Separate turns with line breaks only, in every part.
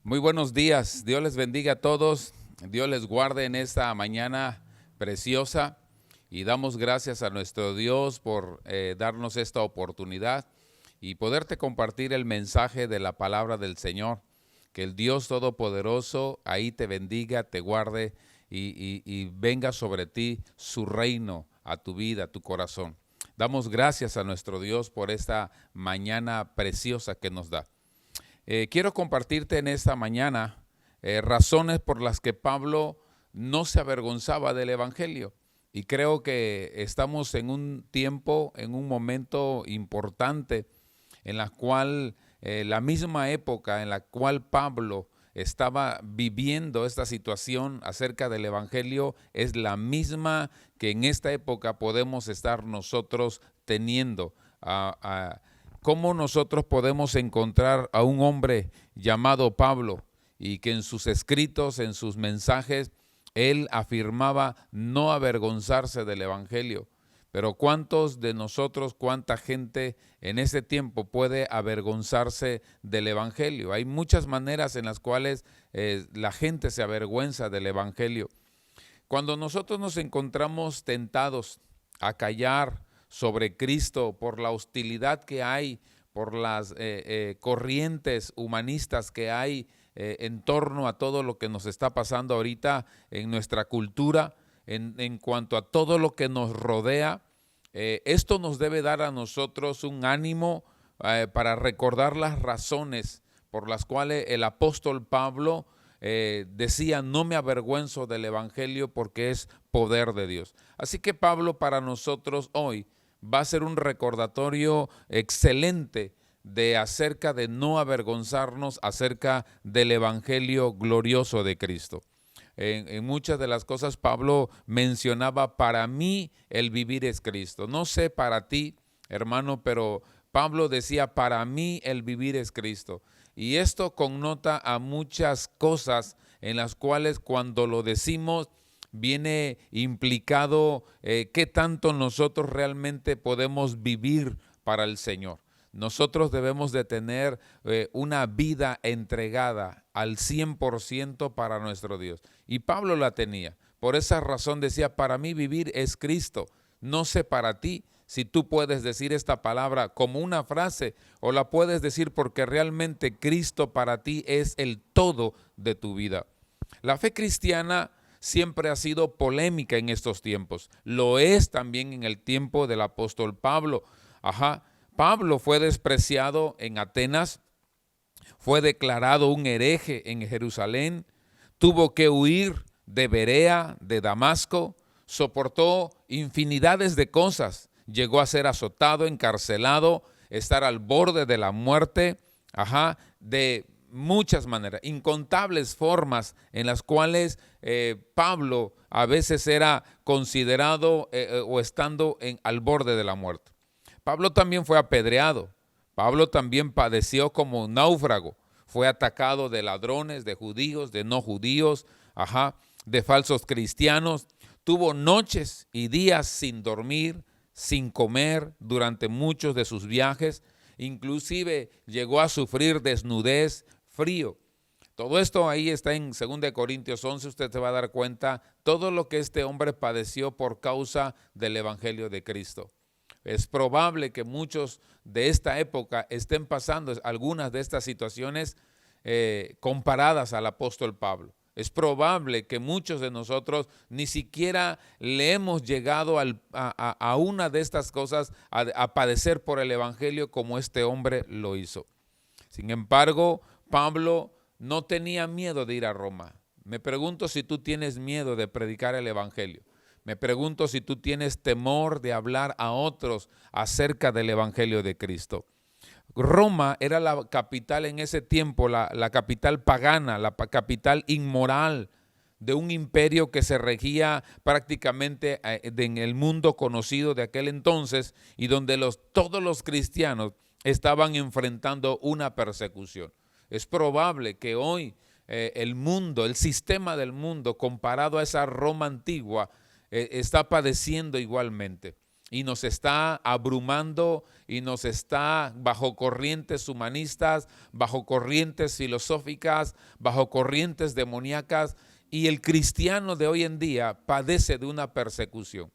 Muy buenos días, Dios les bendiga a todos, Dios les guarde en esta mañana preciosa y damos gracias a nuestro Dios por darnos esta oportunidad y poderte compartir el mensaje de la palabra del Señor. Que el Dios Todopoderoso ahí te bendiga, te guarde y venga sobre ti su reino a tu vida, a tu corazón. Damos gracias a nuestro Dios por esta mañana preciosa que nos da. Quiero compartirte en esta mañana razones por las que Pablo no se avergonzaba del Evangelio. Y creo que estamos en un tiempo, en un momento importante en la cual la misma época en la cual Pablo estaba viviendo esta situación acerca del Evangelio es la misma que en esta época podemos estar nosotros teniendo. ¿Cómo nosotros podemos encontrar a un hombre llamado Pablo y que en sus escritos, en sus mensajes, él afirmaba no avergonzarse del Evangelio? Pero ¿cuántos de nosotros, cuánta gente en ese tiempo puede avergonzarse del Evangelio? Hay muchas maneras en las cuales la gente se avergüenza del Evangelio. Cuando nosotros nos encontramos tentados a callar sobre Cristo por la hostilidad que hay, por las corrientes humanistas que hay en torno a todo lo que nos está pasando ahorita en nuestra cultura, en cuanto a todo lo que nos rodea, esto nos debe dar a nosotros un ánimo para recordar las razones por las cuales el apóstol Pablo decía: no me avergüenzo del Evangelio porque es poder de Dios. Así que Pablo para nosotros hoy va a ser un recordatorio excelente de acerca de no avergonzarnos acerca del Evangelio glorioso de Cristo. En muchas de las cosas Pablo mencionaba: para mí el vivir es Cristo. No sé para ti, hermano, pero Pablo decía: para mí el vivir es Cristo. Y esto connota a muchas cosas en las cuales cuando lo decimos viene implicado qué tanto nosotros realmente podemos vivir para el Señor. Nosotros debemos de tener una vida entregada al 100% para nuestro Dios. Y Pablo la tenía. Por esa razón decía: para mí vivir es Cristo. No sé para ti si tú puedes decir esta palabra como una frase o la puedes decir porque realmente Cristo para ti es el todo de tu vida. La fe cristiana siempre ha sido polémica en estos tiempos. Lo es también en el tiempo del apóstol Pablo. Pablo fue despreciado en Atenas, fue declarado un hereje en Jerusalén, tuvo que huir de Berea, de Damasco, soportó infinidades de cosas, llegó a ser azotado, encarcelado, estar al borde de la muerte, de muchas maneras, incontables formas en las cuales Pablo a veces era considerado o estando al borde de la muerte. Pablo también fue apedreado. Pablo también padeció como náufrago. Fue atacado de ladrones, de judíos, de no judíos, de falsos cristianos. Tuvo noches y días sin dormir, sin comer durante muchos de sus viajes. Inclusive llegó a sufrir desnudez, frío. Todo esto ahí está en 2 Corintios 11, usted se va a dar cuenta todo lo que este hombre padeció por causa del Evangelio de Cristo. Es probable que muchos de esta época estén pasando algunas de estas situaciones comparadas al apóstol Pablo. Es probable que muchos de nosotros ni siquiera le hemos llegado a una de estas cosas, a padecer por el Evangelio como este hombre lo hizo. Sin embargo, Pablo no tenía miedo de ir a Roma. Me pregunto si tú tienes miedo de predicar el Evangelio. Me pregunto si tú tienes temor de hablar a otros acerca del Evangelio de Cristo. Roma era la capital en ese tiempo, la capital pagana, la capital inmoral de un imperio que se regía prácticamente en el mundo conocido de aquel entonces y donde todos los cristianos estaban enfrentando una persecución. Es probable que hoy el mundo, el sistema del mundo comparado a esa Roma antigua, está padeciendo igualmente. y nos está abrumando y nos está bajo corrientes humanistas, bajo corrientes filosóficas, bajo corrientes demoníacas, y el cristiano de hoy en día padece de una persecución.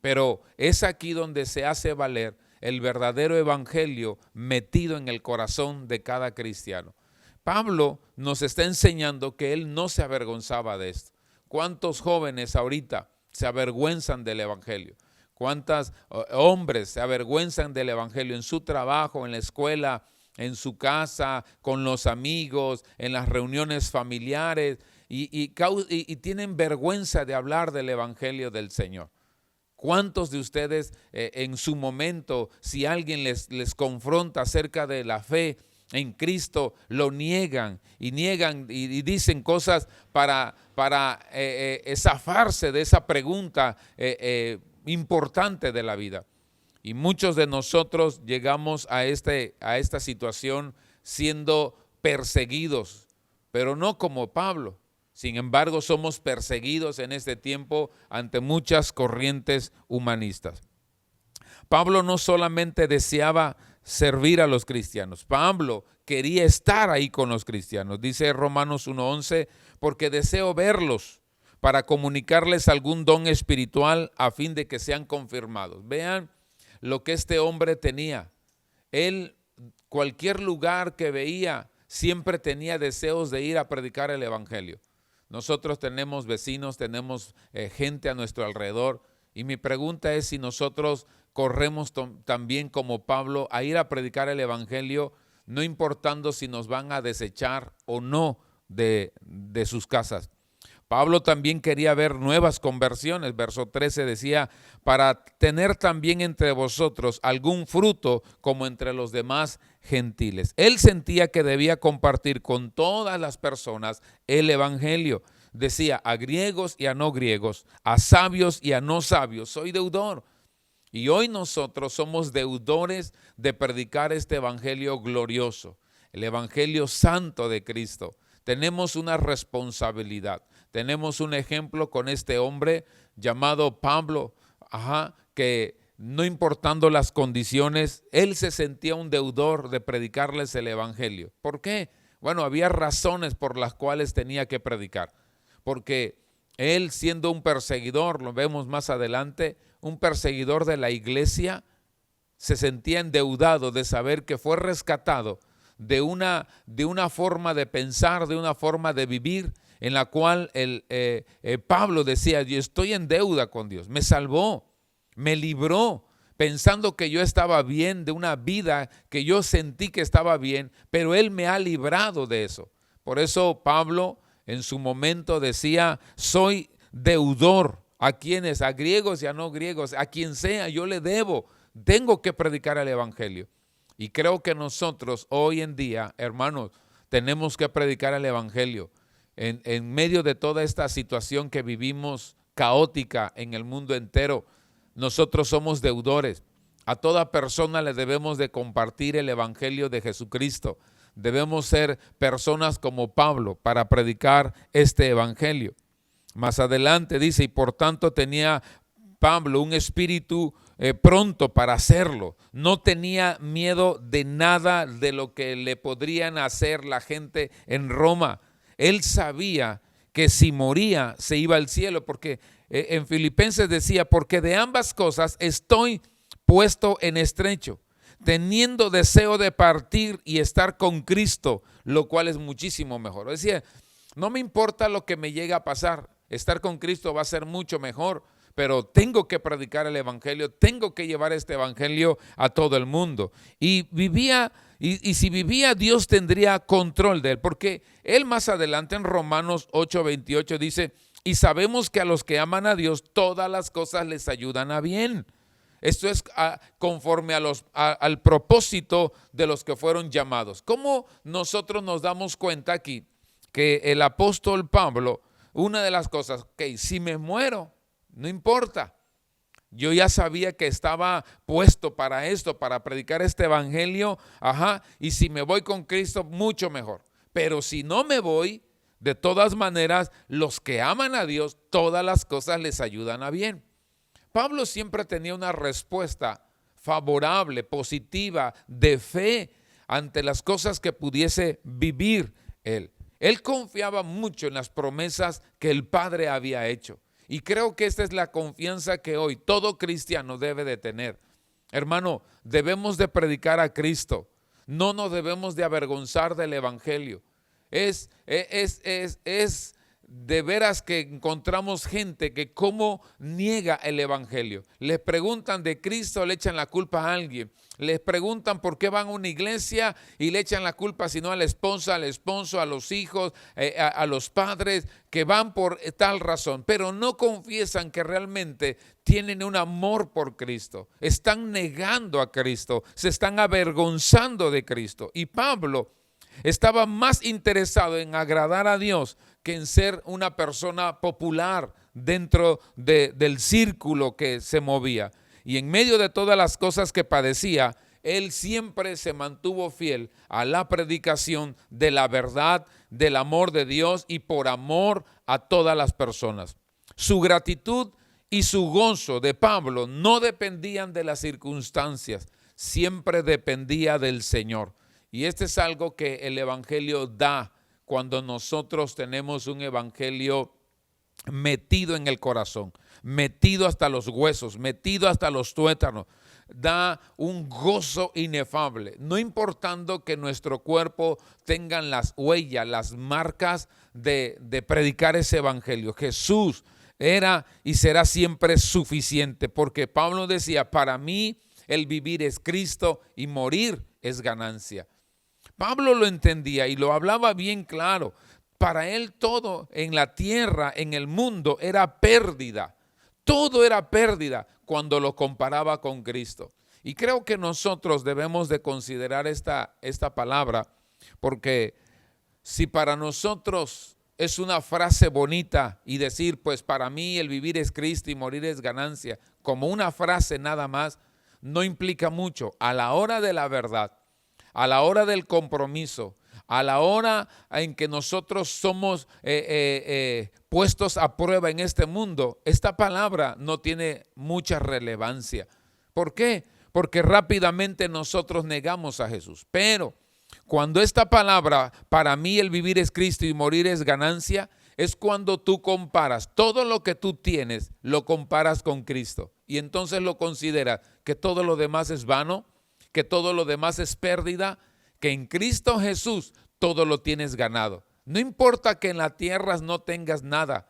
Pero es aquí donde se hace valer el verdadero evangelio metido en el corazón de cada cristiano. Pablo nos está enseñando que él no se avergonzaba de esto. ¿Cuántos jóvenes ahorita se avergüenzan del evangelio? ¿Cuántos hombres se avergüenzan del evangelio en su trabajo, en la escuela, en su casa, con los amigos, en las reuniones familiares y tienen vergüenza de hablar del evangelio del Señor? ¿Cuántos de ustedes en su momento, si alguien les confronta acerca de la fe en Cristo, lo niegan y dicen cosas para zafarse de esa pregunta importante de la vida? Y muchos de nosotros llegamos a esta situación siendo perseguidos, pero no como Pablo. Sin embargo, somos perseguidos en este tiempo ante muchas corrientes humanistas. Pablo no solamente deseaba servir a los cristianos, Pablo quería estar ahí con los cristianos. Dice Romanos 1:11, porque deseo verlos para comunicarles algún don espiritual a fin de que sean confirmados. Vean lo que este hombre tenía. Él, cualquier lugar que veía, siempre tenía deseos de ir a predicar el evangelio. Nosotros tenemos vecinos, tenemos gente a nuestro alrededor, y mi pregunta es si nosotros corremos también como Pablo a ir a predicar el evangelio, no importando si nos van a desechar o no de sus casas. Pablo también quería ver nuevas conversiones. Verso 13 decía, para tener también entre vosotros algún fruto como entre los demás gentiles. Él sentía que debía compartir con todas las personas el evangelio. Decía, a griegos y a no griegos, a sabios y a no sabios, soy deudor. Y hoy nosotros somos deudores de predicar este evangelio glorioso, el evangelio santo de Cristo. Tenemos una responsabilidad. Tenemos un ejemplo con este hombre llamado Pablo, que no importando las condiciones, él se sentía un deudor de predicarles el evangelio. ¿Por qué? Bueno, había razones por las cuales tenía que predicar. Porque él, siendo un perseguidor, lo vemos más adelante, un perseguidor de la iglesia, se sentía endeudado de saber que fue rescatado de una forma de pensar, de una forma de vivir, en la cual Pablo decía, yo estoy en deuda con Dios, me salvó, me libró, pensando que yo estaba bien, de una vida que yo sentí que estaba bien, pero Él me ha librado de eso. Por eso Pablo en su momento decía, soy deudor. ¿A quiénes? A griegos y a no griegos, a quien sea, yo le debo, tengo que predicar el evangelio. Y creo que nosotros hoy en día, hermanos, tenemos que predicar el evangelio. En medio de toda esta situación que vivimos caótica en el mundo entero, nosotros somos deudores. A toda persona le debemos de compartir el evangelio de Jesucristo. Debemos ser personas como Pablo para predicar este evangelio. Más adelante dice, y por tanto tenía Pablo un espíritu pronto para hacerlo. No tenía miedo de nada de lo que le podrían hacer la gente en Roma. Él sabía que si moría se iba al cielo, porque en Filipenses decía, porque de ambas cosas estoy puesto en estrecho, teniendo deseo de partir y estar con Cristo, lo cual es muchísimo mejor. Decía, no me importa lo que me llegue a pasar, estar con Cristo va a ser mucho mejor, pero tengo que predicar el evangelio, tengo que llevar este evangelio a todo el mundo. Y vivía, y si vivía, Dios tendría control de él, porque él más adelante en Romanos 8:28 dice, y sabemos que a los que aman a Dios, todas las cosas les ayudan a bien. Esto es conforme al propósito de los que fueron llamados. ¿Cómo nosotros nos damos cuenta aquí que el apóstol Pablo, una de las cosas, si me muero, no importa. Yo ya sabía que estaba puesto para esto, para predicar este evangelio, y si me voy con Cristo, mucho mejor. Pero si no me voy, de todas maneras, los que aman a Dios, todas las cosas les ayudan a bien. Pablo siempre tenía una respuesta favorable, positiva, de fe ante las cosas que pudiese vivir él. Él confiaba mucho en las promesas que el Padre había hecho. Y creo que esta es la confianza que hoy todo cristiano debe de tener. Hermano, debemos de predicar a Cristo. No nos debemos de avergonzar del Evangelio. Es de veras que encontramos gente que cómo niega el Evangelio. Les preguntan de Cristo, le echan la culpa a alguien. Les preguntan por qué van a una iglesia y le echan la culpa sino a la esposa, al esposo, a los hijos, a los padres, que van por tal razón. Pero no confiesan que realmente tienen un amor por Cristo. Están negando a Cristo, se están avergonzando de Cristo. Y Pablo estaba más interesado en agradar a Dios que en ser una persona popular dentro del círculo que se movía. Y en medio de todas las cosas que padecía, él siempre se mantuvo fiel a la predicación de la verdad, del amor de Dios y por amor a todas las personas. Su gratitud y su gozo de Pablo no dependían de las circunstancias, siempre dependía del Señor. Y este es algo que el Evangelio da cuando nosotros tenemos un Evangelio metido en el corazón, metido hasta los huesos, metido hasta los tuétanos. Da un gozo inefable, no importando que nuestro cuerpo tengan las huellas, las marcas de predicar ese Evangelio. Jesús era y será siempre suficiente, porque Pablo decía, para mí el vivir es Cristo y morir es ganancia. Pablo lo entendía y lo hablaba bien claro. Para él todo en la tierra, en el mundo, era pérdida. Todo era pérdida cuando lo comparaba con Cristo. Y creo que nosotros debemos de considerar esta palabra, porque si para nosotros es una frase bonita y decir, pues para mí el vivir es Cristo y morir es ganancia, como una frase nada más, no implica mucho. A la hora de la verdad, a la hora del compromiso, a la hora en que nosotros somos puestos a prueba en este mundo, esta palabra no tiene mucha relevancia. ¿Por qué? Porque rápidamente nosotros negamos a Jesús. Pero cuando esta palabra, para mí el vivir es Cristo y morir es ganancia, es cuando tú comparas todo lo que tú tienes, lo comparas con Cristo. Y entonces lo consideras que todo lo demás es vano, que todo lo demás es pérdida, que en Cristo Jesús todo lo tienes ganado. No importa que en la tierra no tengas nada,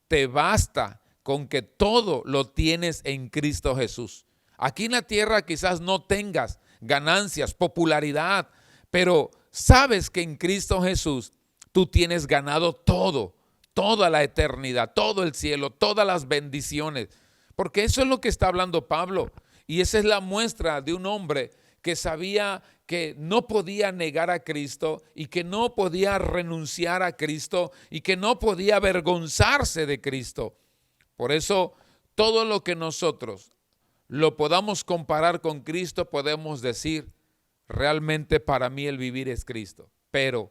te basta con que todo lo tienes en Cristo Jesús. Aquí en la tierra quizás no tengas ganancias, popularidad, pero sabes que en Cristo Jesús tú tienes ganado todo, toda la eternidad, todo el cielo, todas las bendiciones, porque eso es lo que está hablando Pablo. Y esa es la muestra de un hombre que sabía que no podía negar a Cristo y que no podía renunciar a Cristo y que no podía avergonzarse de Cristo. Por eso, todo lo que nosotros lo podamos comparar con Cristo, podemos decir, realmente para mí el vivir es Cristo. Pero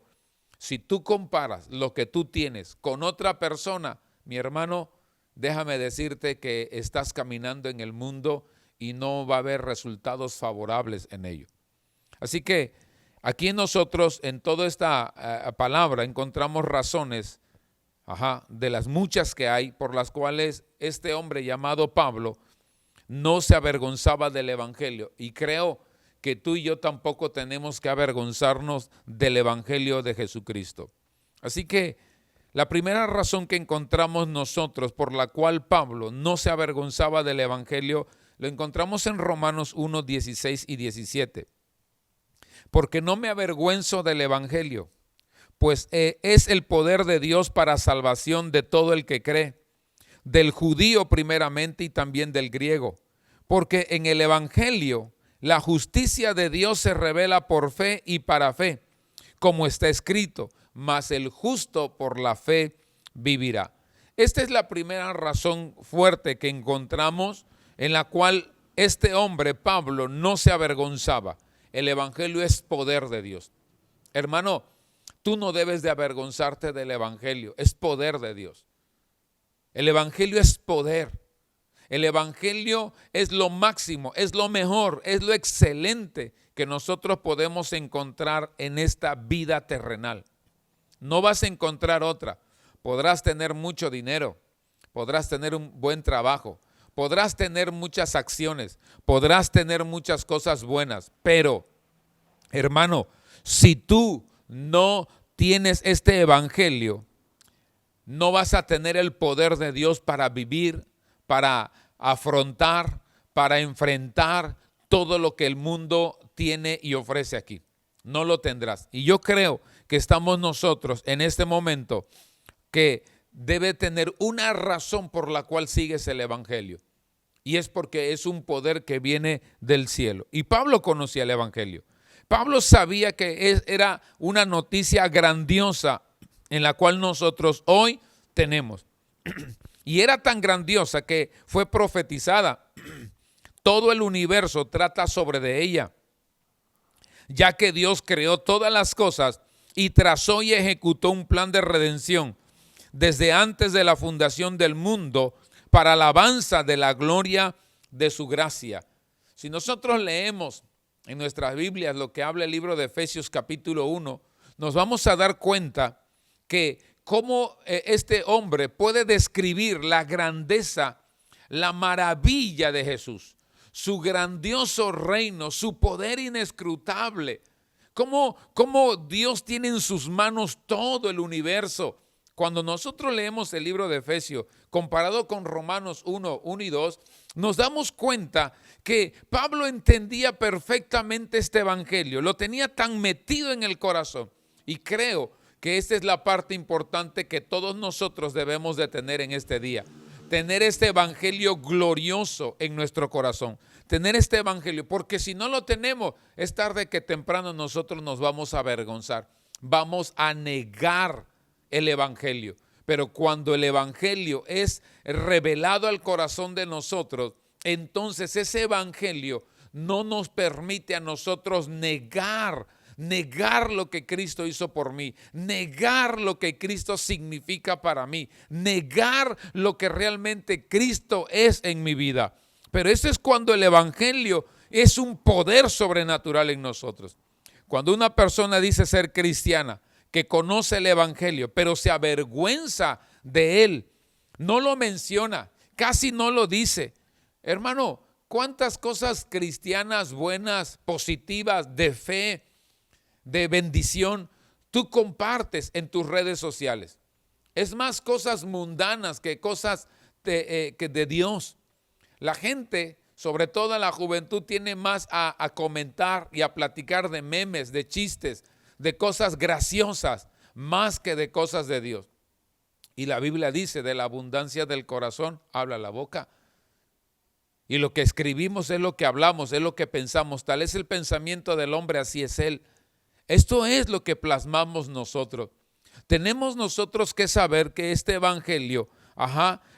si tú comparas lo que tú tienes con otra persona, mi hermano, déjame decirte que estás caminando en el mundo y no va a haber resultados favorables en ello. Así que aquí nosotros en toda esta palabra encontramos razones de las muchas que hay por las cuales este hombre llamado Pablo no se avergonzaba del Evangelio. Y creo que tú y yo tampoco tenemos que avergonzarnos del Evangelio de Jesucristo. Así que la primera razón que encontramos nosotros por la cual Pablo no se avergonzaba del Evangelio lo encontramos en Romanos 1, 16 y 17. Porque no me avergüenzo del Evangelio, pues es el poder de Dios para salvación de todo el que cree, del judío primeramente y también del griego. Porque en el Evangelio la justicia de Dios se revela por fe y para fe, como está escrito, mas el justo por la fe vivirá. Esta es la primera razón fuerte que encontramos en la cual este hombre, Pablo, no se avergonzaba. El Evangelio es poder de Dios. Hermano, tú no debes de avergonzarte del Evangelio, es poder de Dios. El Evangelio es poder. El evangelio es lo máximo, es lo mejor, es lo excelente que nosotros podemos encontrar en esta vida terrenal. No vas a encontrar otra. Podrás tener mucho dinero, podrás tener un buen trabajo, podrás tener muchas acciones, podrás tener muchas cosas buenas, pero, hermano, si tú no tienes este evangelio, no vas a tener el poder de Dios para vivir, para afrontar, para enfrentar todo lo que el mundo tiene y ofrece aquí. No lo tendrás. Y yo creo que estamos nosotros en este momento que debe tener una razón por la cual sigues el evangelio. Y es porque es un poder que viene del cielo. Y Pablo conocía el evangelio. Pablo sabía que era una noticia grandiosa en la cual nosotros hoy tenemos. Y era tan grandiosa que fue profetizada. Todo el universo trata sobre de ella, ya que Dios creó todas las cosas y trazó y ejecutó un plan de redención desde antes de la fundación del mundo para alabanza de la gloria de su gracia. Si nosotros leemos en nuestras Biblias lo que habla el libro de Efesios capítulo 1, nos vamos a dar cuenta que cómo este hombre puede describir la grandeza, la maravilla de Jesús, su grandioso reino, su poder inescrutable, cómo Dios tiene en sus manos todo el universo. Cuando nosotros leemos el libro de Efesios, comparado con Romanos 1 y 2, nos damos cuenta que Pablo entendía perfectamente este evangelio, lo tenía tan metido en el corazón. Y creo que esta es la parte importante que todos nosotros debemos de tener en este día. Tener este evangelio glorioso en nuestro corazón. Tener este evangelio, porque si no lo tenemos, es tarde que temprano nosotros nos vamos a avergonzar. Vamos a negar el evangelio. Pero cuando el evangelio es revelado al corazón de nosotros, entonces ese evangelio no nos permite a nosotros negar lo que Cristo hizo por mí, negar lo que Cristo significa para mí, negar lo que realmente Cristo es en mi vida. Pero eso es cuando el evangelio es un poder sobrenatural en nosotros. Cuando una persona dice ser cristiana, que conoce el evangelio, pero se avergüenza de él, no lo menciona, casi no lo dice. Hermano, ¿cuántas cosas cristianas buenas, positivas, de fe, de bendición, tú compartes en tus redes sociales? Es más cosas mundanas que cosas que de Dios. La gente, sobre todo la juventud, tiene más a comentar y a platicar de memes, de chistes, de cosas graciosas, más que de cosas de Dios. Y la Biblia dice, de la abundancia del corazón habla la boca. Y lo que escribimos es lo que hablamos, es lo que pensamos. Tal es el pensamiento del hombre, así es él. Esto es lo que plasmamos nosotros. Tenemos nosotros que saber que este evangelio,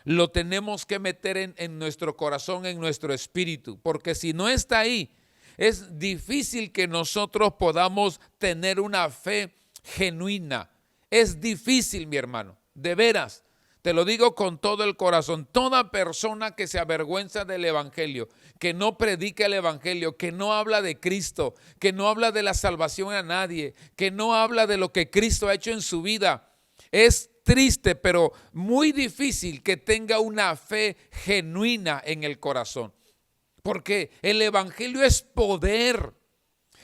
lo tenemos que meter en nuestro corazón, en nuestro espíritu, porque si no está ahí, es difícil que nosotros podamos tener una fe genuina. Es difícil, mi hermano, de veras. Te lo digo con todo el corazón. Toda persona que se avergüenza del evangelio, que no predica el evangelio, que no habla de Cristo, que no habla de la salvación a nadie, que no habla de lo que Cristo ha hecho en su vida, es triste, pero muy difícil que tenga una fe genuina en el corazón. Porque el evangelio es poder.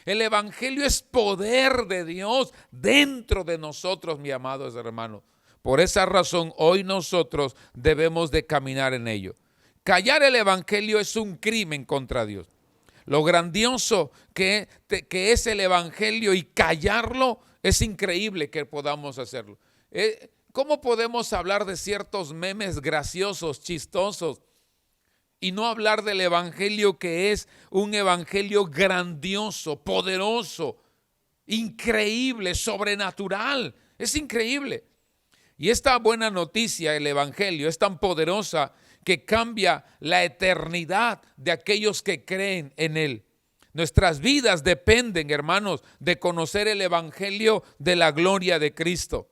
El evangelio es poder de Dios dentro de nosotros, mi amados hermanos. Por esa razón, hoy nosotros debemos de caminar en ello. Callar el evangelio es un crimen contra Dios. Lo grandioso que es el evangelio y callarlo, es increíble que podamos hacerlo. ¿Cómo podemos hablar de ciertos memes graciosos, chistosos, y no hablar del evangelio, que es un evangelio grandioso, poderoso, increíble, sobrenatural? Es increíble. Y esta buena noticia, el evangelio, es tan poderosa que cambia la eternidad de aquellos que creen en él. Nuestras vidas dependen, hermanos, de conocer el evangelio de la gloria de Cristo.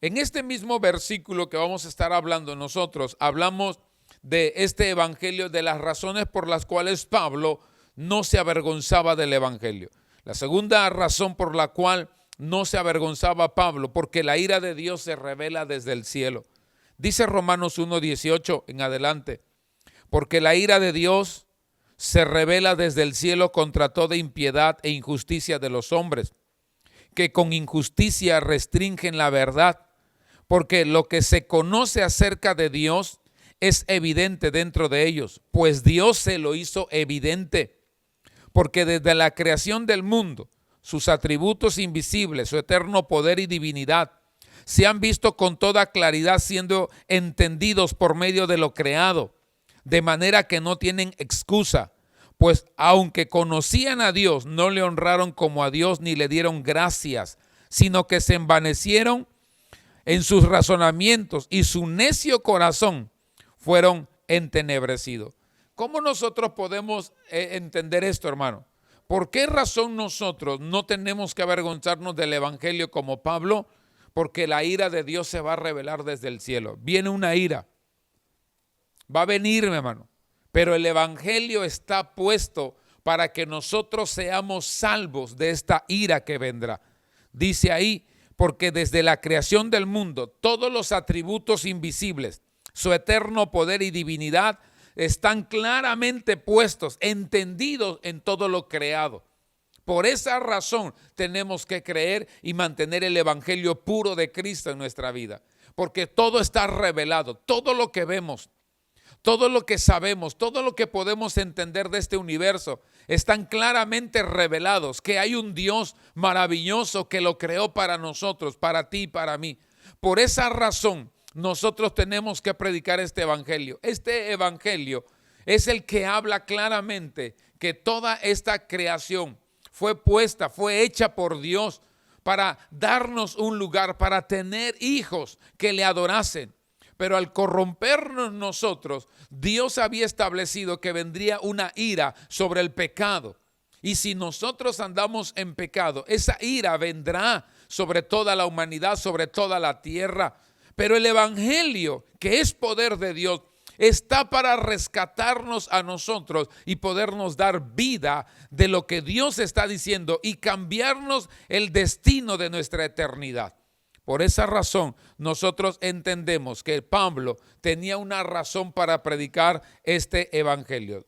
En este mismo versículo que vamos a estar hablando nosotros, hablamos de este evangelio, de las razones por las cuales Pablo no se avergonzaba del evangelio. La segunda razón por la cual no se avergonzaba Pablo, porque la ira de Dios se revela desde el cielo. Dice Romanos 1:18 en adelante, porque la ira de Dios se revela desde el cielo contra toda impiedad e injusticia de los hombres, que con injusticia restringen la verdad, porque lo que se conoce acerca de Dios es evidente dentro de ellos, pues Dios se lo hizo evidente, porque desde la creación del mundo, sus atributos invisibles, su eterno poder y divinidad, se han visto con toda claridad siendo entendidos por medio de lo creado, de manera que no tienen excusa, pues aunque conocían a Dios, no le honraron como a Dios ni le dieron gracias, sino que se envanecieron en sus razonamientos y su necio corazón fueron entenebrecidos. ¿Cómo nosotros podemos entender esto, hermano? ¿Por qué razón nosotros no tenemos que avergonzarnos del evangelio como Pablo? Porque la ira de Dios se va a revelar desde el cielo. Viene una ira. Va a venir, mi hermano. Pero el evangelio está puesto para que nosotros seamos salvos de esta ira que vendrá. Dice ahí, porque desde la creación del mundo, todos los atributos invisibles, su eterno poder y divinidad, están claramente puestos, entendidos en todo lo creado. Por esa razón tenemos que creer y mantener el evangelio puro de Cristo en nuestra vida, porque todo está revelado, todo lo que vemos, todo lo que sabemos, todo lo que podemos entender de este universo, están claramente revelados, que hay un Dios maravilloso que lo creó para nosotros, para ti y para mí. Por esa razón nosotros tenemos que predicar este evangelio. Este evangelio es el que habla claramente que toda esta creación fue puesta, fue hecha por Dios para darnos un lugar, para tener hijos que le adorasen. Pero al corrompernos nosotros, Dios había establecido que vendría una ira sobre el pecado. Y si nosotros andamos en pecado, esa ira vendrá sobre toda la humanidad, sobre toda la tierra. Pero el evangelio, que es poder de Dios, está para rescatarnos a nosotros y podernos dar vida de lo que Dios está diciendo y cambiarnos el destino de nuestra eternidad. Por esa razón, nosotros entendemos que Pablo tenía una razón para predicar este evangelio.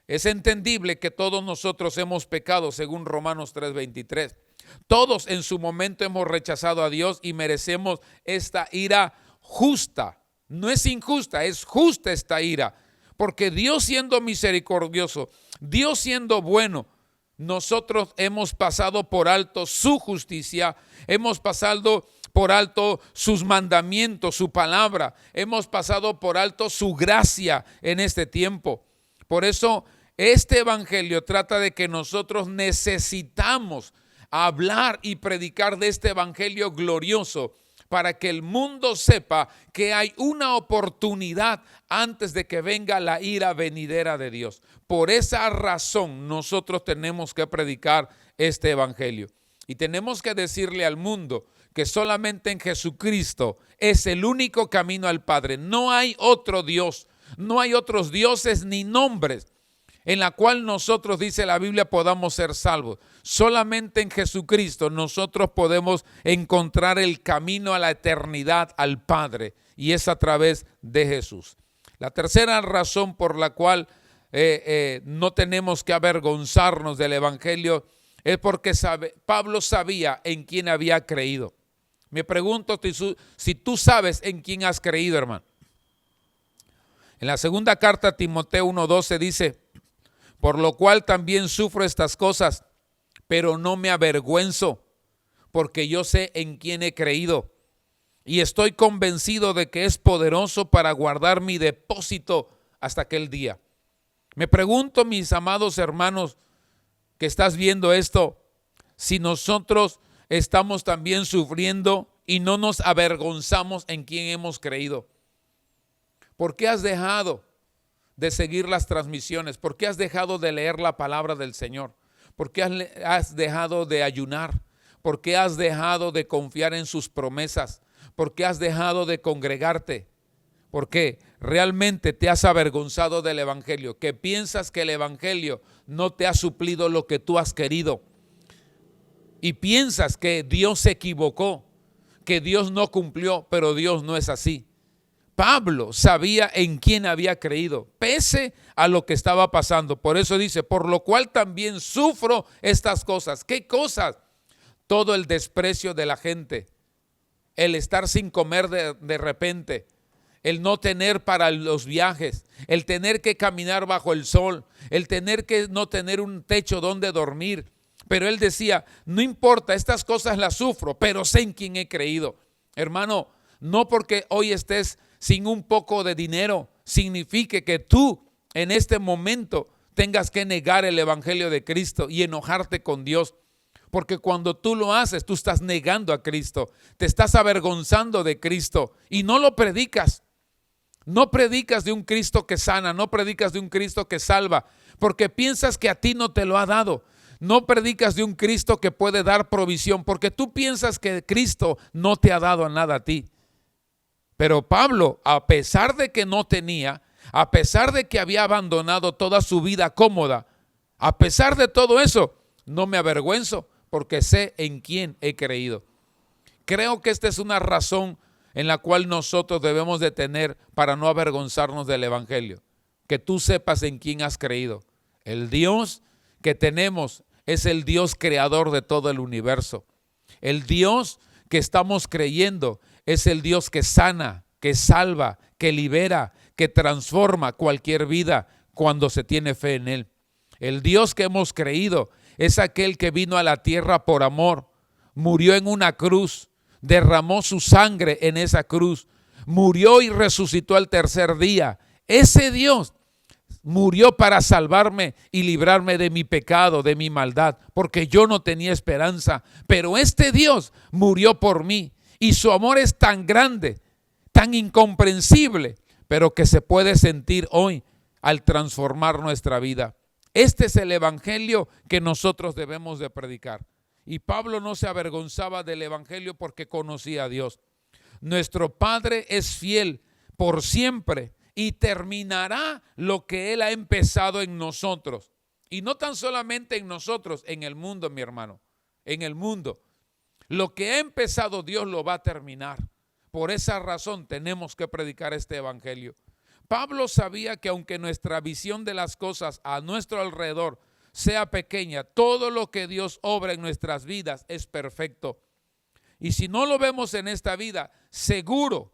Es entendible que todos nosotros hemos pecado, según Romanos 3:23. Todos en su momento hemos rechazado a Dios y merecemos esta ira justa. No es injusta, es justa esta ira. Porque Dios siendo misericordioso, Dios siendo bueno, nosotros hemos pasado por alto su justicia, hemos pasado por alto sus mandamientos, su palabra. Hemos pasado por alto su gracia en este tiempo. Por eso este evangelio trata de que nosotros necesitamos hablar y predicar de este evangelio glorioso para que el mundo sepa que hay una oportunidad antes de que venga la ira venidera de Dios. Por esa razón nosotros tenemos que predicar este evangelio y tenemos que decirle al mundo que solamente en Jesucristo es el único camino al Padre. No hay otro Dios, no hay otros dioses ni nombres en la cual nosotros, dice la Biblia, podamos ser salvos. Solamente en Jesucristo nosotros podemos encontrar el camino a la eternidad, al Padre, y es a través de Jesús. La tercera razón por la cual no tenemos que avergonzarnos del evangelio es porque Pablo sabía en quién había creído. Me pregunto si tú sabes en quién has creído, hermano. En la segunda carta a Timoteo 1:12 dice, por lo cual también sufro estas cosas, pero no me avergüenzo, porque yo sé en quién he creído y estoy convencido de que es poderoso para guardar mi depósito hasta aquel día. Me pregunto, mis amados hermanos, que estás viendo esto, si nosotros estamos también sufriendo y no nos avergonzamos en quién hemos creído. ¿Por qué has dejado de seguir las transmisiones? ¿Por qué has dejado de leer la palabra del Señor? ¿Por qué has dejado de ayunar? ¿Por qué has dejado de confiar en sus promesas? porque has dejado de congregarte, porque realmente te has avergonzado del evangelio, que piensas que el evangelio no te ha suplido lo que tú has querido y piensas que Dios se equivocó, que Dios no cumplió, pero Dios no es así. Pablo sabía en quién había creído, pese a lo que estaba pasando. Por eso dice, por lo cual también sufro estas cosas. ¿Qué cosas? Todo el desprecio de la gente, el estar sin comer de repente, el no tener para los viajes, el tener que caminar bajo el sol, el tener que no tener un techo donde dormir. Pero él decía, no importa, estas cosas las sufro, pero sé en quién he creído. Hermano, no porque hoy estés sin un poco de dinero, signifique que tú en este momento tengas que negar el evangelio de Cristo y enojarte con Dios. Porque cuando tú lo haces, tú estás negando a Cristo, te estás avergonzando de Cristo y no lo predicas. No predicas de un Cristo que sana, no predicas de un Cristo que salva, porque piensas que a ti no te lo ha dado. No predicas de un Cristo que puede dar provisión, porque tú piensas que Cristo no te ha dado nada a ti. Pero Pablo, a pesar de que no tenía, a pesar de que había abandonado toda su vida cómoda, a pesar de todo eso, no me avergüenzo porque sé en quién he creído. Creo que esta es una razón en la cual nosotros debemos de tener para no avergonzarnos del evangelio. Que tú sepas en quién has creído. El Dios que tenemos es el Dios creador de todo el universo. El Dios que estamos creyendo es el Dios que sana, que salva, que libera, que transforma cualquier vida cuando se tiene fe en Él. El Dios que hemos creído es aquel que vino a la tierra por amor, murió en una cruz, derramó su sangre en esa cruz, murió y resucitó al tercer día. Ese Dios murió para salvarme y librarme de mi pecado, de mi maldad, porque yo no tenía esperanza. Pero este Dios murió por mí y su amor es tan grande, tan incomprensible, pero que se puede sentir hoy al transformar nuestra vida. Este es el evangelio que nosotros debemos de predicar. Y Pablo no se avergonzaba del evangelio porque conocía a Dios. Nuestro Padre es fiel por siempre y terminará lo que Él ha empezado en nosotros. Y no tan solamente en nosotros, en el mundo, mi hermano, en el mundo. Lo que ha empezado Dios lo va a terminar. Por esa razón tenemos que predicar este evangelio. Pablo sabía que aunque nuestra visión de las cosas a nuestro alrededor sea pequeña, todo lo que Dios obra en nuestras vidas es perfecto. Y si no lo vemos en esta vida, seguro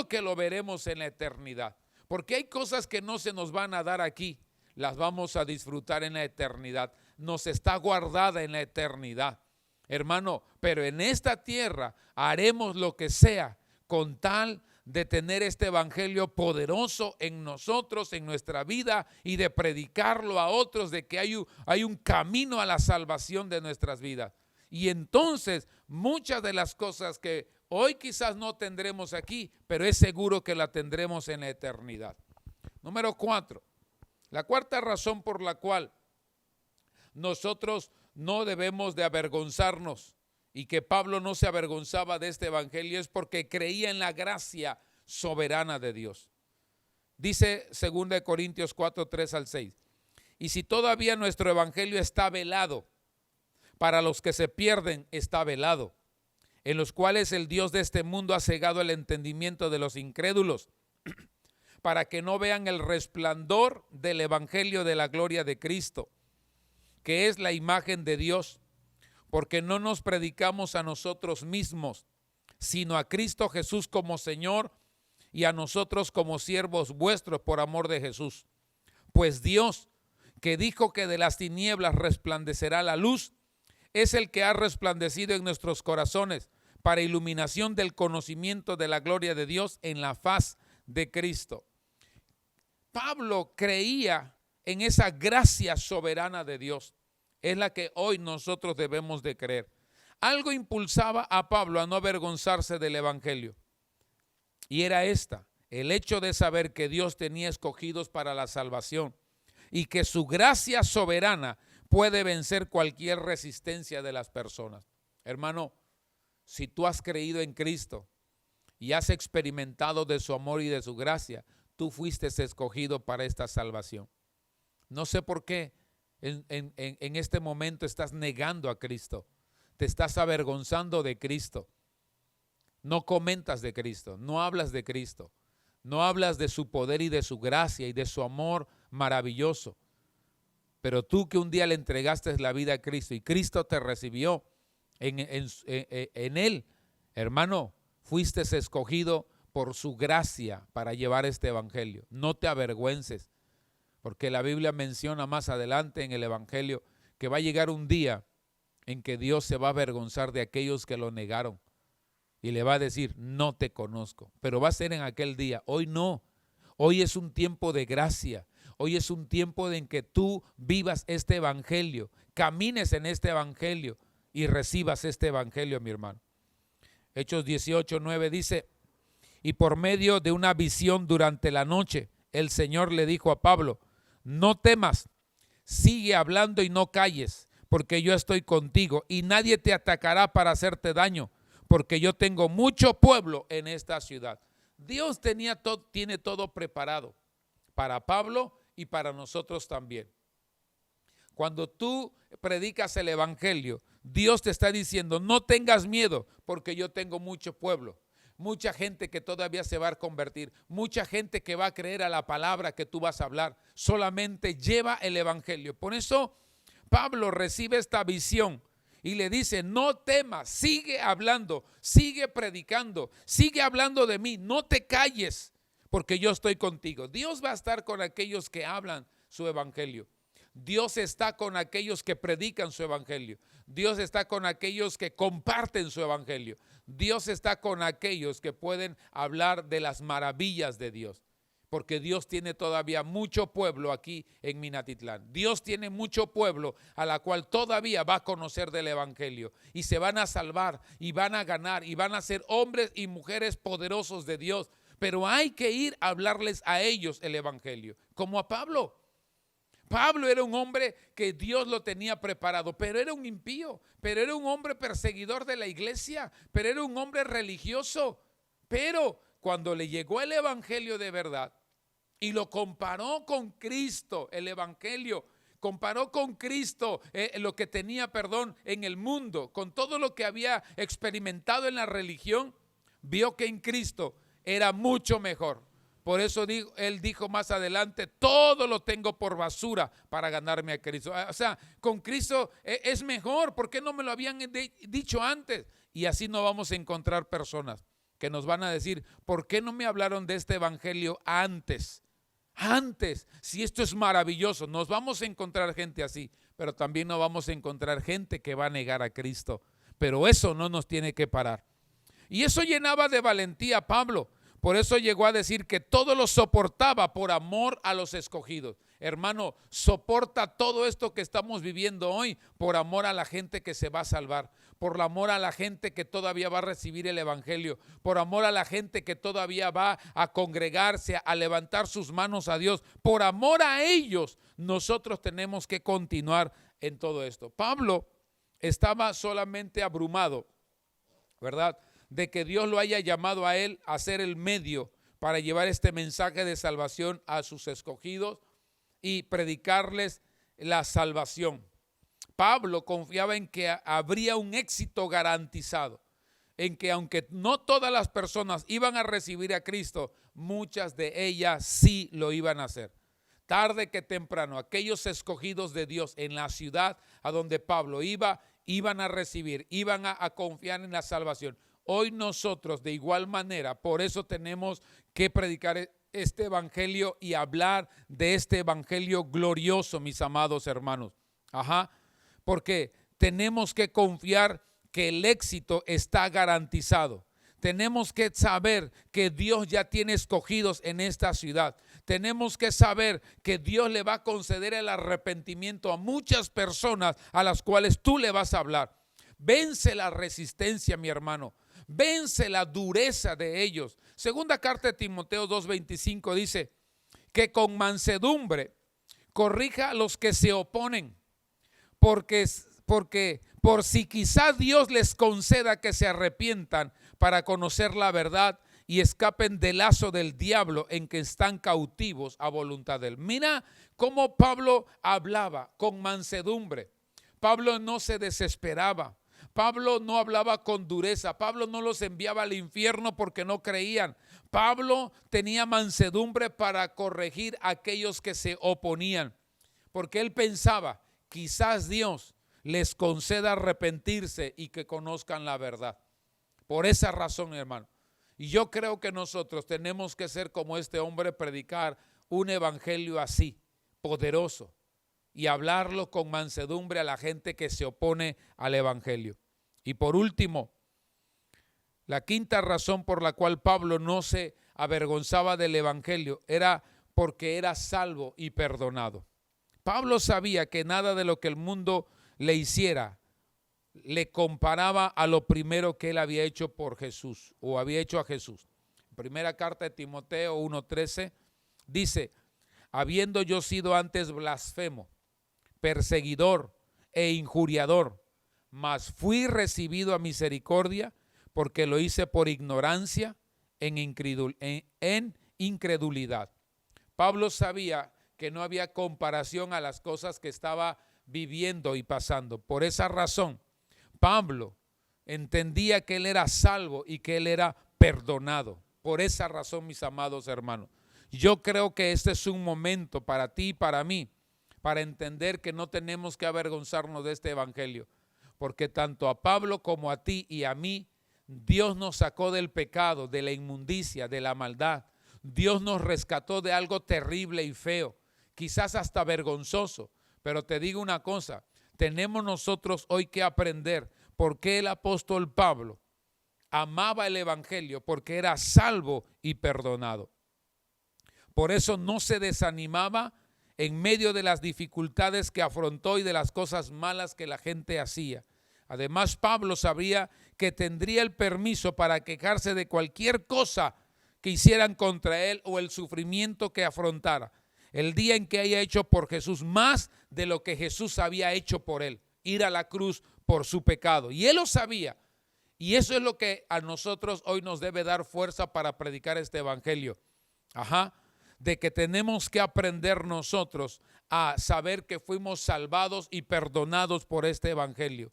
que lo veremos en la eternidad. Porque hay cosas que no se nos van a dar aquí, las vamos a disfrutar en la eternidad. Nos está guardada en la eternidad, hermano. Pero en esta tierra haremos lo que sea con tal de tener este evangelio poderoso en nosotros, en nuestra vida, y de predicarlo a otros, de que hay un camino a la salvación de nuestras vidas. Y entonces muchas de las cosas que hoy quizás no tendremos aquí, pero es seguro que la tendremos en la eternidad. Número 4, la cuarta razón por la cual nosotros no debemos de avergonzarnos y que Pablo no se avergonzaba de este evangelio es porque creía en la gracia soberana de Dios. Dice 2 Corintios 4, 3 al 6. Y si todavía nuestro evangelio está velado, para los que se pierden está velado, en los cuales el Dios de este mundo ha cegado el entendimiento de los incrédulos, para que no vean el resplandor del evangelio de la gloria de Cristo, que es la imagen de Dios, porque no nos predicamos a nosotros mismos, sino a Cristo Jesús como Señor y a nosotros como siervos vuestros por amor de Jesús. Pues Dios, que dijo que de las tinieblas resplandecerá la luz, es el que ha resplandecido en nuestros corazones para iluminación del conocimiento de la gloria de Dios en la faz de Cristo. Pablo creía en esa gracia soberana de Dios. Es la que hoy nosotros debemos de creer. Algo impulsaba a Pablo a no avergonzarse del evangelio. Y era el hecho de saber que Dios tenía escogidos para la salvación y que su gracia soberana puede vencer cualquier resistencia de las personas. Hermano, si tú has creído en Cristo y has experimentado de su amor y de su gracia, tú fuiste escogido para esta salvación. No sé por qué en este momento estás negando a Cristo, te estás avergonzando de Cristo, no comentas de Cristo, no hablas de Cristo, no hablas de su poder y de su gracia y de su amor maravilloso. Pero tú que un día le entregaste la vida a Cristo y Cristo te recibió en Él, hermano, fuiste escogido por su gracia para llevar este evangelio. No te avergüences, porque la Biblia menciona más adelante en el evangelio que va a llegar un día en que Dios se va a avergonzar de aquellos que lo negaron y le va a decir, no te conozco. Pero va a ser en aquel día. Hoy no. Hoy es un tiempo de gracia. Hoy es un tiempo en que tú vivas este evangelio, camines en este evangelio y recibas este evangelio, mi hermano. Hechos 18:9 dice, y por medio de una visión durante la noche, el Señor le dijo a Pablo, no temas, sigue hablando y no calles, porque yo estoy contigo y nadie te atacará para hacerte daño, porque yo tengo mucho pueblo en esta ciudad. Dios tiene todo preparado para Pablo y para nosotros también. Cuando tú predicas el evangelio, Dios te está diciendo, no tengas miedo, porque yo tengo mucho pueblo. Mucha gente que todavía se va a convertir, mucha gente que va a creer a la palabra que tú vas a hablar. Solamente lleva el evangelio. Por eso Pablo recibe esta visión y le dice, no temas, sigue hablando, sigue predicando, sigue hablando de mí, no te calles, porque yo estoy contigo. Dios va a estar con aquellos que hablan su evangelio. Dios está con aquellos que predican su evangelio. Dios está con aquellos que comparten su evangelio. Dios está con aquellos que pueden hablar de las maravillas de Dios. Porque Dios tiene todavía mucho pueblo aquí en Minatitlán. Dios tiene mucho pueblo a la cual todavía va a conocer del evangelio. Y se van a salvar y van a ganar y van a ser hombres y mujeres poderosos de Dios. Pero hay que ir a hablarles a ellos el evangelio. Como a Pablo. Pablo era un hombre que Dios lo tenía preparado, pero era un impío, pero era un hombre perseguidor de la iglesia, pero era un hombre religioso. Pero cuando le llegó el evangelio de verdad y lo comparó con Cristo, el evangelio, comparó con Cristo lo que tenía, en el mundo, con todo lo que había experimentado en la religión, vio que en Cristo era mucho mejor. Por eso él dijo más adelante, todo lo tengo por basura para ganarme a Cristo. O sea, con Cristo es mejor. ¿Por qué no me lo habían dicho antes? Y así no vamos a encontrar personas que nos van a decir, ¿por qué no me hablaron de este evangelio antes? Antes, si esto es maravilloso. Nos vamos a encontrar gente así, pero también nos vamos a encontrar gente que va a negar a Cristo. Pero eso no nos tiene que parar. Y eso llenaba de valentía a Pablo. Por eso llegó a decir que todo lo soportaba por amor a los escogidos. Hermano, soporta todo esto que estamos viviendo hoy por amor a la gente que se va a salvar, por amor a la gente que todavía va a recibir el evangelio, por amor a la gente que todavía va a congregarse, a levantar sus manos a Dios. Por amor a ellos, nosotros tenemos que continuar en todo esto. Pablo estaba solamente abrumado, ¿verdad?, de que Dios lo haya llamado a él a ser el medio para llevar este mensaje de salvación a sus escogidos y predicarles la salvación. Pablo confiaba en que habría un éxito garantizado, en que aunque no todas las personas iban a recibir a Cristo, muchas de ellas sí lo iban a hacer. Tarde que temprano, aquellos escogidos de Dios en la ciudad a donde Pablo iban a recibir, iban a confiar en la salvación. Hoy nosotros de igual manera, por eso tenemos que predicar este evangelio y hablar de este evangelio glorioso, mis amados hermanos. Porque tenemos que confiar que el éxito está garantizado. Tenemos que saber que Dios ya tiene escogidos en esta ciudad. Tenemos que saber que Dios le va a conceder el arrepentimiento a muchas personas a las cuales tú le vas a hablar. Vence la resistencia, mi hermano. Vence la dureza de ellos. Segunda carta de Timoteo 2:25 dice que con mansedumbre corrija a los que se oponen, porque por si quizás Dios les conceda que se arrepientan para conocer la verdad y escapen del lazo del diablo en que están cautivos a voluntad de él. Mira cómo Pablo hablaba con mansedumbre. Pablo no se desesperaba. Pablo no hablaba con dureza. Pablo no los enviaba al infierno porque no creían. Pablo tenía mansedumbre para corregir a aquellos que se oponían, porque él pensaba, quizás Dios les conceda arrepentirse y que conozcan la verdad. Por esa razón, hermano. Y yo creo que nosotros tenemos que ser como este hombre, predicar un evangelio así, poderoso, y hablarlo con mansedumbre a la gente que se opone al evangelio. Y por último, la quinta razón por la cual Pablo no se avergonzaba del evangelio era porque era salvo y perdonado. Pablo sabía que nada de lo que el mundo le hiciera le comparaba a lo primero que él había hecho por Jesús o había hecho a Jesús. Primera carta de Timoteo 1:13 dice, habiendo yo sido antes blasfemo, perseguidor e injuriador, mas fui recibido a misericordia porque lo hice por ignorancia en incredulidad. Pablo sabía que no había comparación a las cosas que estaba viviendo y pasando. Por esa razón, Pablo entendía que él era salvo y que él era perdonado. Por esa razón, mis amados hermanos, yo creo que este es un momento para ti y para mí, para entender que no tenemos que avergonzarnos de este evangelio, porque tanto a Pablo como a ti y a mí, Dios nos sacó del pecado, de la inmundicia, de la maldad. Dios nos rescató de algo terrible y feo, quizás hasta vergonzoso. Pero te digo una cosa, tenemos nosotros hoy que aprender por qué el apóstol Pablo amaba el evangelio, porque era salvo y perdonado. Por eso no se desanimaba en medio de las dificultades que afrontó y de las cosas malas que la gente hacía. Además, Pablo sabía que tendría el permiso para quejarse de cualquier cosa que hicieran contra él o el sufrimiento que afrontara, el día en que haya hecho por Jesús más de lo que Jesús había hecho por él, ir a la cruz por su pecado. Y él lo sabía. Y eso es lo que a nosotros hoy nos debe dar fuerza para predicar este evangelio. De que tenemos que aprender nosotros a saber que fuimos salvados y perdonados por este evangelio.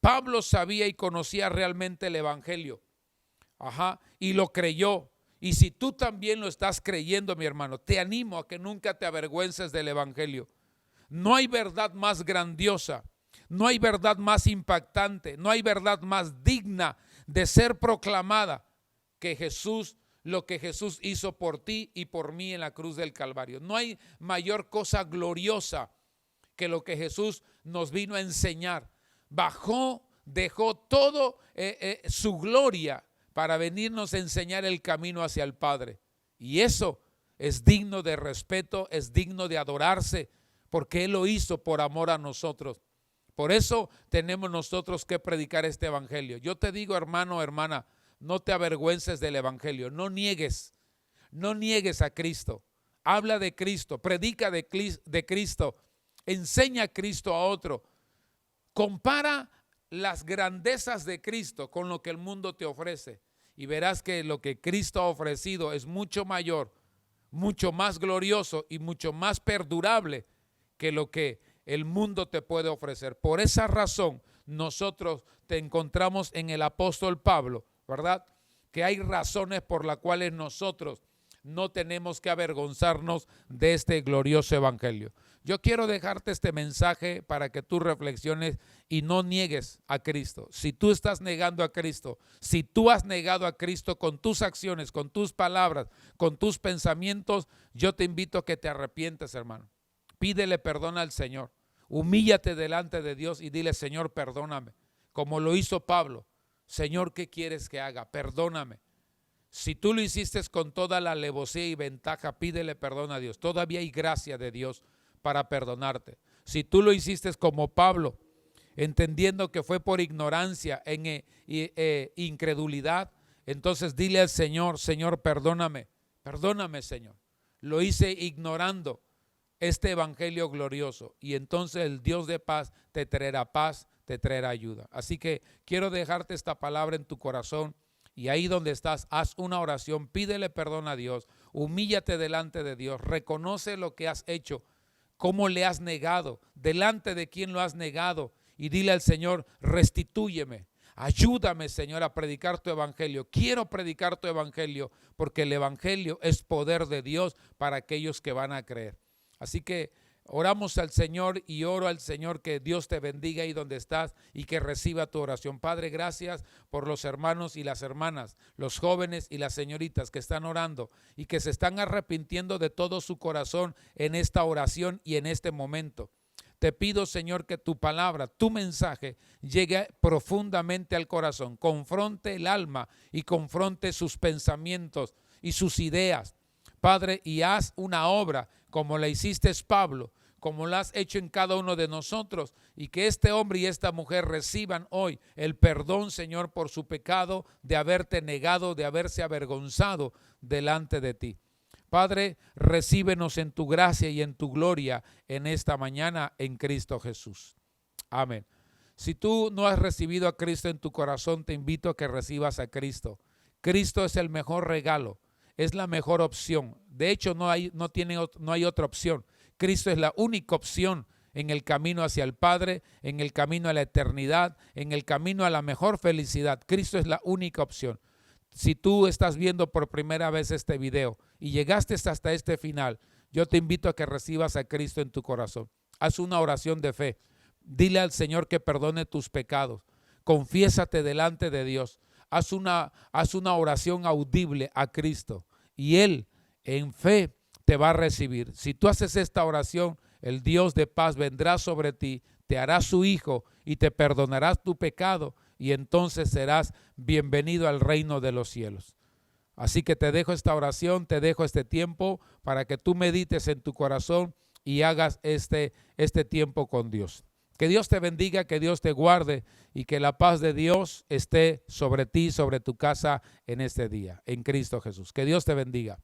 Pablo sabía y conocía realmente el evangelio. Y lo creyó. Y si tú también lo estás creyendo, mi hermano, te animo a que nunca te avergüences del evangelio. No hay verdad más grandiosa, no hay verdad más impactante, no hay verdad más digna de ser proclamada que Jesús, lo que Jesús hizo por ti y por mí en la cruz del Calvario. No hay mayor cosa gloriosa que lo que Jesús nos vino a enseñar. Bajó, dejó todo su gloria para venirnos a enseñar el camino hacia el Padre. Y eso es digno de respeto, es digno de adorarse, porque Él lo hizo por amor a nosotros. Por eso tenemos nosotros que predicar este evangelio. Yo te digo, hermano, hermana, no te avergüences del evangelio, no niegues a Cristo. Habla de Cristo, predica de Cristo, enseña a Cristo a otro. Compara las grandezas de Cristo con lo que el mundo te ofrece y verás que lo que Cristo ha ofrecido es mucho mayor, mucho más glorioso y mucho más perdurable que lo que el mundo te puede ofrecer. Por esa razón nosotros te encontramos en el apóstol Pablo, ¿verdad? Que hay razones por las cuales nosotros no tenemos que avergonzarnos de este glorioso evangelio. Yo quiero dejarte este mensaje para que tú reflexiones y no niegues a Cristo. Si tú estás negando a Cristo, si tú has negado a Cristo con tus acciones, con tus palabras, con tus pensamientos, yo te invito a que te arrepientes, hermano. Pídele perdón al Señor. Humíllate delante de Dios y dile, Señor, perdóname. Como lo hizo Pablo. Señor, ¿qué quieres que haga? Perdóname. Si tú lo hiciste con toda la alevosía y ventaja, pídele perdón a Dios. Todavía hay gracia de Dios para perdonarte. Si tú lo hiciste como Pablo, entendiendo que fue por ignorancia, incredulidad, entonces dile al Señor, Señor, perdóname, perdóname, Señor. Lo hice ignorando este evangelio glorioso, y entonces el Dios de paz te traerá paz, te traerá ayuda. Así que quiero dejarte esta palabra en tu corazón. Y ahí donde estás, haz una oración, pídele perdón a Dios, humíllate delante de Dios, reconoce lo que has hecho, cómo le has negado, delante de quién lo has negado, y dile al Señor, restitúyeme, ayúdame, Señor, a predicar tu evangelio. Quiero predicar tu evangelio porque el evangelio es poder de Dios para aquellos que van a creer. Así que oramos al Señor y oro al Señor que Dios te bendiga ahí donde estás y que reciba tu oración. Padre, gracias por los hermanos y las hermanas, los jóvenes y las señoritas que están orando y que se están arrepintiendo de todo su corazón en esta oración y en este momento. Te pido, Señor, que tu palabra, tu mensaje llegue profundamente al corazón, confronte el alma y confronte sus pensamientos y sus ideas. Padre, y haz una obra como la hiciste Pablo, como la has hecho en cada uno de nosotros, y que este hombre y esta mujer reciban hoy el perdón, Señor, por su pecado de haberte negado, de haberse avergonzado delante de ti. Padre, recíbenos en tu gracia y en tu gloria en esta mañana en Cristo Jesús. Amén. Si tú no has recibido a Cristo en tu corazón, te invito a que recibas a Cristo. Cristo es el mejor regalo, es la mejor opción. De hecho, no hay otra opción. Cristo es la única opción en el camino hacia el Padre, en el camino a la eternidad, en el camino a la mejor felicidad. Cristo es la única opción. Si tú estás viendo por primera vez este video y llegaste hasta este final, yo te invito a que recibas a Cristo en tu corazón. Haz una oración de fe. Dile al Señor que perdone tus pecados. Confiésate delante de Dios. Haz una oración audible a Cristo y Él en fe te va a recibir. Si tú haces esta oración, el Dios de paz vendrá sobre ti, te hará su hijo y te perdonará tu pecado, y entonces serás bienvenido al reino de los cielos. Así que te dejo esta oración, te dejo este tiempo para que tú medites en tu corazón y hagas este tiempo con Dios. Que Dios te bendiga, que Dios te guarde y que la paz de Dios esté sobre ti, sobre tu casa en este día, en Cristo Jesús. Que Dios te bendiga.